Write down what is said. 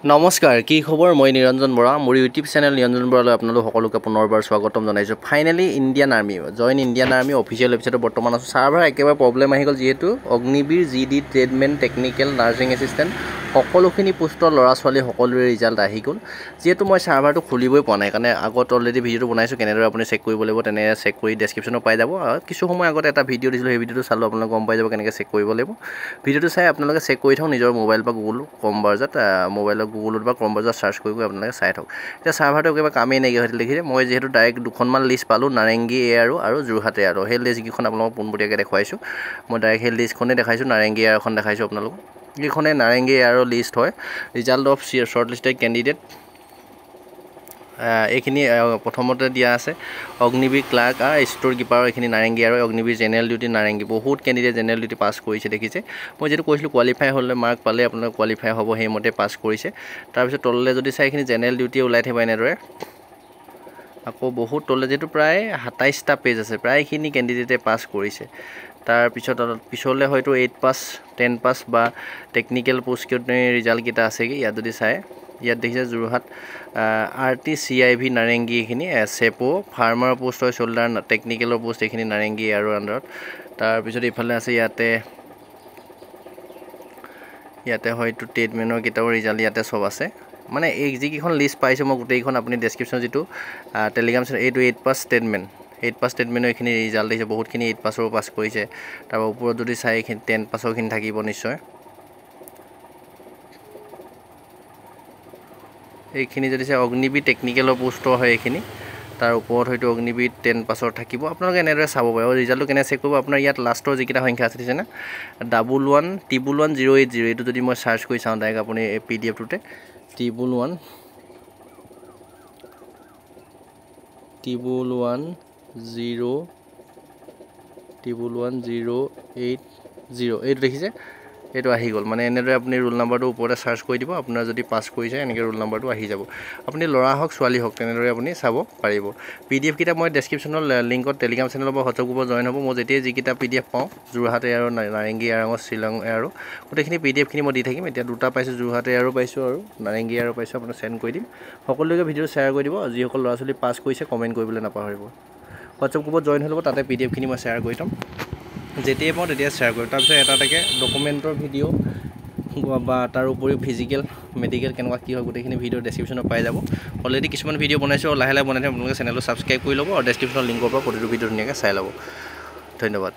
নমস্কাৰ কি খবৰ মই নিৰঞ্জন বৰা মোৰ ইউটিউব চেনেল নিৰঞ্জন বৰালৈ আপোনালোক সকলোকে পুনৰবাৰ স্বাগতম জনাইছো finally Indian army join Indian army official ৱেবছাইটত বৰ্তমান আছে সাৰ্ভাৰ একেবাৰে প্ৰব্লেম আহি গ'ল যেহেতু Agniveer GD tradesmen technical nursing assistant সকলোখিনি পোষ্টৰ ল'ৰা ছোৱালী সকলোৰে ৰিজাল্ট আহি গ'ল যেহেতু মই সাৰ্ভাৰটো খুলিবই পোৱা নাই কাৰণে আগত অলৰেডি ভিডিঅ'টো বনাইছো কেনেদৰে আপুনি চেক কৰিব লাগিব তেনে চেক কৰি ডেছক্ৰিপশ্যনত পাই যাব কিছু সময় আগতে এটা ভিডিঅ' দিছিলোঁ সেই ভিডিঅ'টো চালো আপোনালোকে গম পাই যাব কেনেকৈ চেক কৰিব লাগিব ভিডিঅ'টো চাই আপোনালোকে চেক কৰি থাকক নিজৰ মোবাইল বা গুগল ক্ৰম ব্ৰাউজাৰত মোবাইলত গুগলত বা ক্ৰম ব্ৰাউজাৰত চাৰ্চ কৰি আপোনালোকে চাই থাকক এতিয়া সাৰ্ভাৰটো একেবাৰে কামেই নাইকিয়া হৈ দেখিছে মই যেহেতু ডাইৰেক্ট দুখনমান লিষ্ট পালোঁ নাৰেংগী এয়াৰো আৰু যোৰহাট এয়াৰো সেই লিষ্টকেইখন আপোনালোকক পোনপটীয়াকৈ দেখুৱাইছোঁ মই ডাইৰেক্ট সেই লিষ্টখনেই দেখাইছোঁ নাৰেংগী এয়াৰখন দেখাইছোঁ আপোনালোকক এইখনে নাৰেংগী এয়াৰৰ লিষ্ট হয় result of short listed candidate এইখিনি প্ৰথমতে দিয়া আছে অগ্নিবীৰ ক্লাৰ্ক ষ্ট'ৰ কিপাৰৰ এইখিনি নাৰেংগী আৰু অগ্নিবীৰ জেনেৰেল ডিউটি নাৰেংগী বহুত কেণ্ডিডেট জেনেৰেল ডিউটি পাছ কৰিছে দেখিছে মই যেটো কৈছিলোঁ কোৱালিফাই হ'লে মাৰ্ক পালে আপোনালোক কোৱালিফাই হ'ব সেইমতে পাছ কৰিছে তাৰপিছত তললৈ যদি চাই এইখিনি জেনেৰেল ডিউটি ওলাই থাকিব এনেদৰে আকৌ বহুত তললৈ যেটো প্ৰায় 27টা পেজ আছে প্ৰায়খিনি কেণ্ডিডেটে পাছ কৰিছে তাৰপিছত পিছলৈ হয়তো 8 পাছ 10 পাছ বা টেকনিক্যাল পোষ্ট ৰিজাল্ট কেইটা আছেগৈ ইয়াত যদি চাই ইয়াত দেখিছে যোৰহাট RTCIV নাৰেংগী এইখিনি চেপো ফাৰ্মাৰ পোষ্ট হয় শোল্ডাৰ টেকনিক্যালৰ পোষ্ট এইখিনি নাৰেংগী আৰু আণ্ডাৰত তাৰপিছত ইফালে আছে ইয়াতে হয়তো ট্ৰেডমেনৰ কিতাপৰ ৰিজাল্ট ইয়াতে সব আছে মানে এই যিকেইখন লিষ্ট পাইছোঁ মই গোটেইখন আপুনি ডেছক্ৰিপশ্যন যিটো টেলিগ্ৰাম এইটো 8 পাছ ষ্টেটমেণ্ট 8 পাছ ষ্টেটমেণ্টৰ এইখিনি ৰিজাল্ট দিছে বহুতখিনি 8 পাছৰো পাছ কৰিছে তাৰ ওপৰত যদি চাই এইখিনি 10 পাছৰখিনি থাকিব নিশ্চয় এইখিনি যদি চাই অগ্নিবীৰ টেকনিক্যালৰ পোষ্টৰ হয় এইখিনি তাৰ ওপৰত হয়তো অগ্নিবীৰ 10 পাছৰ থাকিব আপোনালোকে এনেদৰে চাব পাৰে আৰু ৰিজাল্টটো কেনে চেক কৰিব আপোনাৰ ইয়াত লাষ্টৰ যিকেইটা সংখ্যা আছে দিছে না 111080 এইটো যদি মই চাৰ্চ কৰি চাওঁ ডাইৰেক্ট আপুনি এই PDF-টোতে 111080 এইটো দেখিছে এইটো আহি গ'ল মানে এনেদৰে আপুনি ৰোল নাম্বাৰটো ওপৰতে চাৰ্চ কৰি দিব আপোনাৰ যদি পাছ কৰিছে এনেকৈ ৰোল নাম্বাৰটো আহি যাব আপুনি ল'ৰা হওক ছোৱালী হওক তেনেদৰে আপুনি চাব পাৰিব PDF কিটা মই ডেছক্ৰিপশ্যনৰ লিংকত টেলিগ্ৰাম চেনেলৰ বা হোৱাটছআপ গ্ৰুপত জইন হ'ব মই যেতিয়া যিকেইটা PDF পাওঁ যোৰহাট এয়াৰো নাৰেংগী এয়াৰো শ্বিলং এয়াৰো গোটেইখিনি PDFখিনি মই দি থাকিম এতিয়া দুটা পাইছোঁ যোৰহাট এয়াৰো পাইছোঁ আৰু নাৰেংগী এয়াৰো পাইছোঁ আপোনাক চেণ্ড কৰি দিম সকলোকে ভিডিঅ' শ্বেয়াৰ কৰি দিব যিসকল ল'ৰা ছোৱালী পাছ কৰিছে কমেণ্ট কৰিবলৈ নাপাহৰিব হোৱাটছআপ গ্ৰুপত জইন হৈ ল'ব তাতে PDFখিনি মই শ্বেয়াৰ কৰি থ'ম যেতিয়াই পাওঁ তেতিয়া শ্বেয়াৰ কৰিম তাৰপিছত এটাকে ডকুমেণ্টৰ ভিডিঅ' বা তাৰ উপৰিও ফিজিকেল মেডিকেল কেনেকুৱা কি হয় গোটেইখিনি ভিডিঅ' ডেছক্ৰিপশ্যনত পাই যাব অলৰেডি কিছুমান ভিডিঅ' বনাইছোঁ আৰু লাহে লাহে বনাই থাকিম আপোনালোকে চেনেলটো ছাবস্ক্ৰাইব কৰি ল'ব আৰু ডেছক্ৰিপশ্যনৰ লিংকৰ পৰা প্ৰতিটো ভিডিঅ' ধুনীয়াকৈ চাই ল'ব ধন্যবাদ